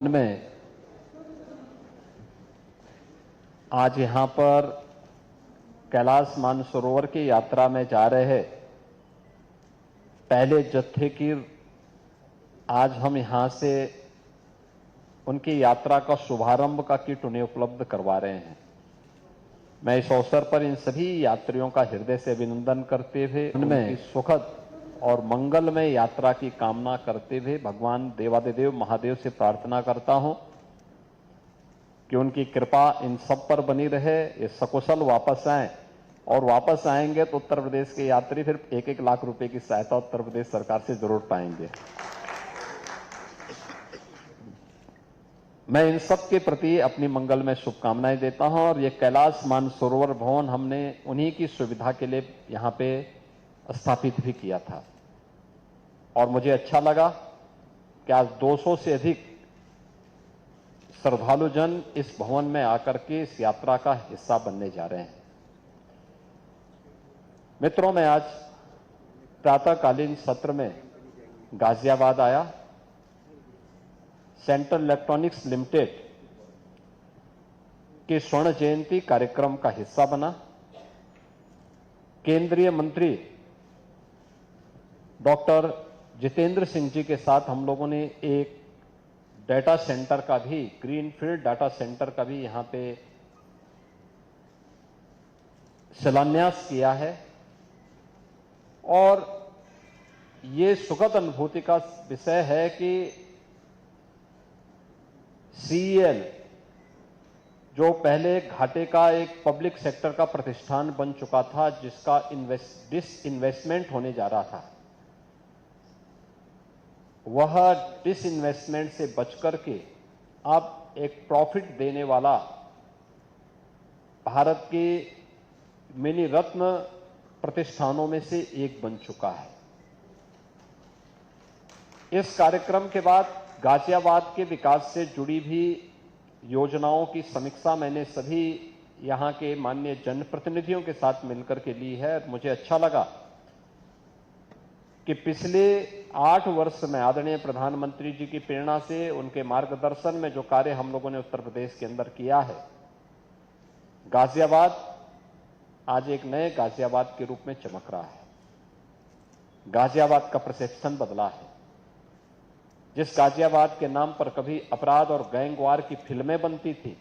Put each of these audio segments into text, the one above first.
में आज यहां पर कैलाश मानसरोवर की यात्रा में जा रहे पहले जत्थे की आज हम यहां से उनकी यात्रा का शुभारंभ का किट उन्हें उपलब्ध करवा रहे हैं। मैं इस अवसर पर इन सभी यात्रियों का हृदय से अभिनंदन करते हुए उनमें सुखद और मंगलमय यात्रा की कामना करते हुए भगवान देवादिदेव महादेव से प्रार्थना करता हूं कि उनकी कृपा इन सब पर बनी रहे, ये सकुशल वापस आए और वापस आएंगे तो उत्तर प्रदेश के यात्री फिर 1-1 लाख रुपए की सहायता उत्तर प्रदेश सरकार से जरूर पाएंगे। मैं इन सब के प्रति अपनी मंगलमय शुभकामनाएं देता हूं और ये कैलाश मानसरोवर भवन हमने उन्हीं की सुविधा के लिए यहां पे स्थापित भी किया था और मुझे अच्छा लगा कि आज 200 से अधिक श्रद्धालुजन इस भवन में आकर के इस यात्रा का हिस्सा बनने जा रहे हैं। मित्रों, मैं आज प्रातःकालीन सत्र में गाजियाबाद आया, सेंट्रल इलेक्ट्रॉनिक्स लिमिटेड के स्वर्ण जयंती कार्यक्रम का हिस्सा बना। केंद्रीय मंत्री डॉक्टर जितेंद्र सिंह जी के साथ हम लोगों ने एक डाटा सेंटर का भी, ग्रीनफील्ड डाटा सेंटर का भी यहां पे शिलान्यास किया है और ये सुखद अनुभूति का विषय है कि सीईएल जो पहले घाटे का एक पब्लिक सेक्टर का प्रतिष्ठान बन चुका था, जिसका डिसइन्वेस्टमेंट होने जा रहा था, वह डिसइन्वेस्टमेंट से बचकर के अब एक प्रॉफिट देने वाला भारत के मिनी रत्न प्रतिष्ठानों में से एक बन चुका है। इस कार्यक्रम के बाद गाजियाबाद के विकास से जुड़ी भी योजनाओं की समीक्षा मैंने सभी यहां के माननीय जनप्रतिनिधियों के साथ मिलकर के ली है। मुझे अच्छा लगा कि पिछले 8 वर्ष में आदरणीय प्रधानमंत्री जी की प्रेरणा से, उनके मार्गदर्शन में जो कार्य हम लोगों ने उत्तर प्रदेश के अंदर किया है, गाजियाबाद आज एक नए गाजियाबाद के रूप में चमक रहा है। गाजियाबाद का परसेप्शन बदला है। जिस गाजियाबाद के नाम पर कभी अपराध और गैंगवार की फिल्में बनती थी,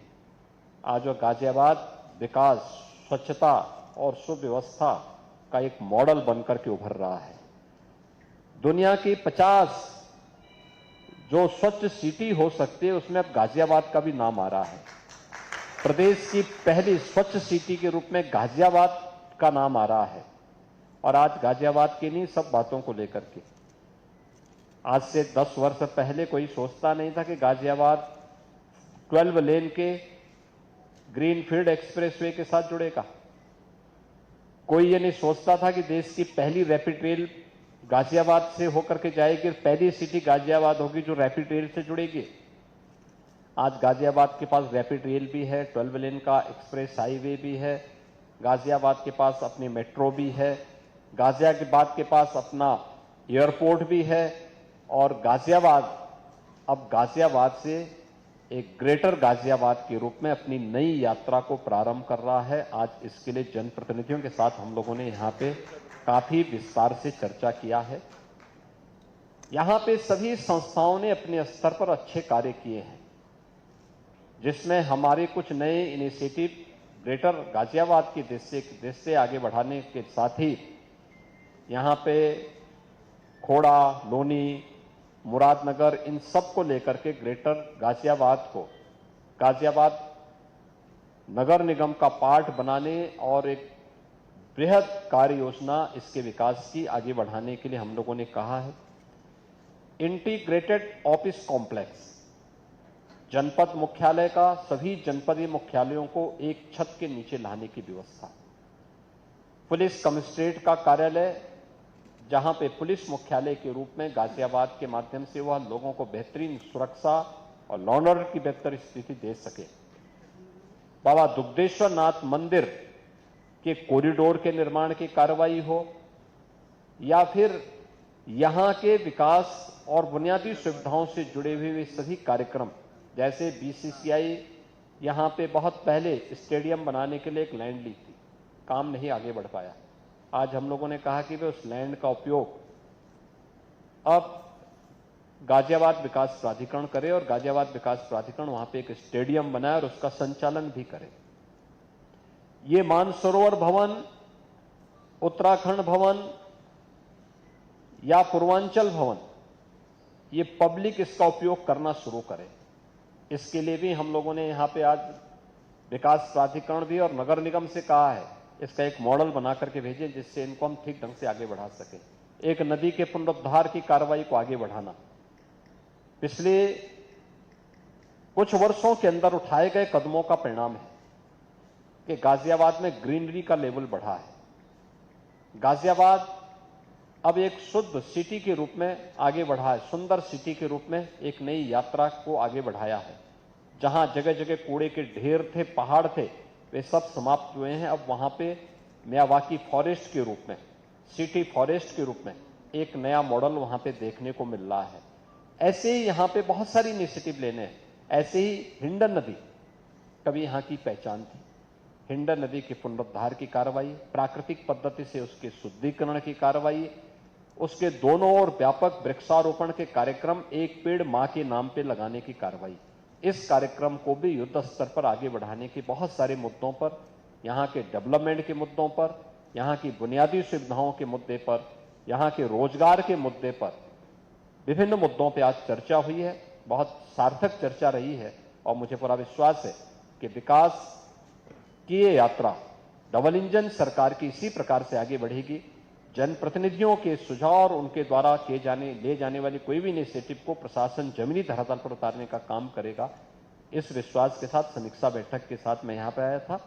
आज वह गाजियाबाद विकास, स्वच्छता और सुव्यवस्था का एक मॉडल बनकर के उभर रहा है। दुनिया की 50 जो स्वच्छ सिटी हो सकती है, उसमें अब गाजियाबाद का भी नाम आ रहा है। प्रदेश की पहली स्वच्छ सिटी के रूप में गाजियाबाद का नाम आ रहा है और आज गाजियाबाद की नहीं, सब बातों को लेकर के, आज से 10 वर्ष पहले कोई सोचता नहीं था कि गाजियाबाद 12 लेन के ग्रीनफील्ड एक्सप्रेसवे के साथ जुड़ेगा। कोई ये नहीं सोचता था कि देश की पहली रैपिड रेल गाजियाबाद से होकर के जाएगी, पहली सिटी गाजियाबाद होगी जो रैपिड रेल से जुड़ेगी। आज गाजियाबाद के पास रैपिड रेल भी है, 12 लेन का एक्सप्रेस हाईवे भी है, गाजियाबाद के पास अपनी मेट्रो भी है, गाजियाबाद के पास अपना एयरपोर्ट भी है और गाजियाबाद अब गाजियाबाद से एक ग्रेटर गाजियाबाद के रूप में अपनी नई यात्रा को प्रारंभ कर रहा है। आज इसके लिए जनप्रतिनिधियों के साथ हम लोगों ने यहां पे काफी विस्तार से चर्चा किया है। यहां पे सभी संस्थाओं ने अपने स्तर पर अच्छे कार्य किए हैं, जिसमें हमारे कुछ नए इनिशिएटिव ग्रेटर गाजियाबाद की दृष्टि से आगे बढ़ाने के साथ ही यहां पे खोड़ा, लोनी, मुरादनगर, इन सब को लेकर के ग्रेटर गाजियाबाद को गाजियाबाद नगर निगम का पार्ट बनाने और एक बृहद कार्य योजना इसके विकास की आगे बढ़ाने के लिए हम लोगों ने कहा है। इंटीग्रेटेड ऑफिस कॉम्प्लेक्स, जनपद मुख्यालय का सभी जनपदीय मुख्यालयों को एक छत के नीचे लाने की व्यवस्था, पुलिस कमिश्नरेट का कार्यालय जहां पे पुलिस मुख्यालय के रूप में गाजियाबाद के माध्यम से वह लोगों को बेहतरीन सुरक्षा और लॉ एंड ऑर्डर की बेहतर स्थिति दे सके। बाबा दुग्धेश्वर नाथ मंदिर के कॉरिडोर के निर्माण की कार्रवाई हो या फिर यहां के विकास और बुनियादी सुविधाओं से जुड़े हुए सभी कार्यक्रम जैसे बीसीसीआई यहाँ पे बहुत पहले स्टेडियम बनाने के लिए एक लैंड ली थी, काम नहीं आगे बढ़ पाया। आज हम लोगों ने कहा कि वे उस लैंड का उपयोग अब गाजियाबाद विकास प्राधिकरण करे और गाजियाबाद विकास प्राधिकरण वहां पे एक स्टेडियम बनाए और उसका संचालन भी करे। ये मानसरोवर भवन, उत्तराखंड भवन या पूर्वांचल भवन, ये पब्लिक इसका उपयोग करना शुरू करे। इसके लिए भी हम लोगों ने यहां पे आज विकास प्राधिकरण भी और नगर निगम से कहा है इसका एक मॉडल बना करके भेजें जिससे इनको हम ठीक ढंग से आगे बढ़ा सकें। एक नदी के पुनरुद्धार की कार्रवाई को आगे बढ़ाना, पिछले कुछ वर्षों के अंदर उठाए गए कदमों का परिणाम है कि गाजियाबाद में ग्रीनरी का लेवल बढ़ा है। गाजियाबाद अब एक शुद्ध सिटी के रूप में आगे बढ़ा है, सुंदर सिटी के रूप में एक नई यात्रा को आगे बढ़ाया है। जहां जगह जगह कूड़े के ढेर थे, पहाड़ थे, वे सब समाप्त हुए हैं। अब वहां पे मियावाकी फॉरेस्ट के रूप में, सिटी फॉरेस्ट के रूप में एक नया मॉडल वहां पे देखने को मिल रहा है। ऐसे ही यहां पे बहुत सारी इनिशिएटिव लेने हैं। ऐसे ही हिंडन नदी कभी यहां की पहचान थी। हिंडन नदी के पुनरुद्धार की कार्रवाई, प्राकृतिक पद्धति से उसके शुद्धिकरण की कार्रवाई, उसके दोनों ओर व्यापक वृक्षारोपण के कार्यक्रम, एक पेड़ मां के नाम पे लगाने की कार्रवाई, इस कार्यक्रम को भी युद्ध स्तर पर आगे बढ़ाने के बहुत सारे मुद्दों पर, यहां के डेवलपमेंट के मुद्दों पर, यहां की बुनियादी सुविधाओं के मुद्दे पर, यहां के रोजगार के मुद्दे पर, विभिन्न मुद्दों पर आज चर्चा हुई है। बहुत सार्थक चर्चा रही है और मुझे पूरा विश्वास है कि विकास की ये यात्रा डबल इंजन सरकार की इसी प्रकार से आगे बढ़ेगी। जनप्रतिनिधियों के सुझाव और उनके द्वारा ले जाने वाली कोई भी इनिशिएटिव को प्रशासन जमीनी धरातल पर उतारने का काम करेगा। इस विश्वास के साथ समीक्षा बैठक के साथ मैं यहां पर आया था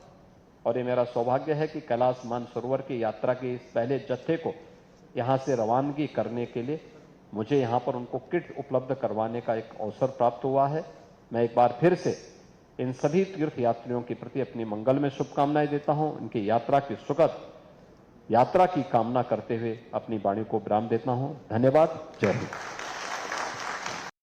और ये मेरा सौभाग्य है कि कैलाश मानसरोवर की यात्रा के इस पहले जत्थे को यहां से रवानगी करने के लिए मुझे यहां पर उनको किट उपलब्ध करवाने का एक अवसर प्राप्त हुआ है। मैं एक बार फिर से इन सभी तीर्थ यात्रियों के प्रति अपनी मंगल में शुभकामनाएं देता हूं। इनकी यात्रा की सुखद यात्रा की कामना करते हुए अपनी वाणी को विराम देता हूं। धन्यवाद। जय हिंद।